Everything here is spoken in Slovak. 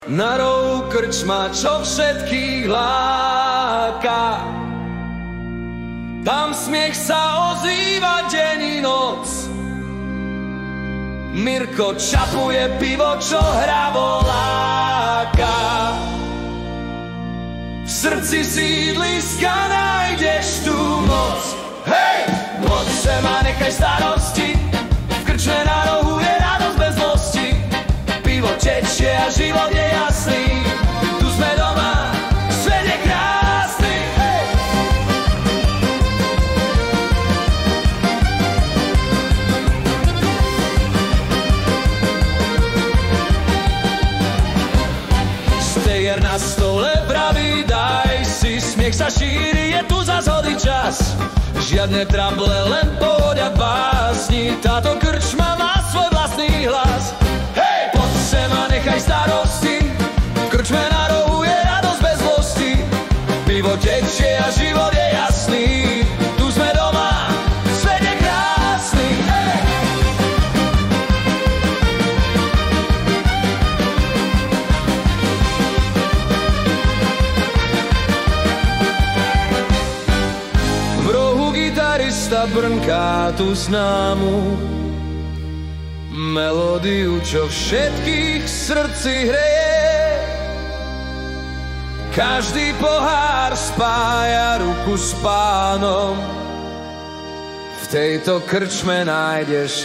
Na rohu krčma, čo všetkých láka. Tam smiech sa ozýva deň i noc. Mirko čapuje pivo, čo hravo láka. V srdci sídliska nájdeš tú moc. Hej! Poď sem a nechaj starosti. V krčme na rohu je radosť bez zlosti. Pivo tečie a život je jasný. Tu sme doma, svet je krásny. Hej! Stejer na stole praví, daj si. Smiech sa šíri, je tu zas hodý čas. Žiadne trable, len pohoď a básni. Táto krčma má svoj vlastný hlas. Hej! Poď sem a nechaj starosti. V krčme na rohu je radosť bez zlosti. Pivo tečie a život je jasný. Tu sme doma, svet je krásny. Hej! V rohu gitarista brnká tú známu melódiu, čo všetkých v srdci hreje. Každý pohár spája ruku s pánom. V tejto krčme nájdeš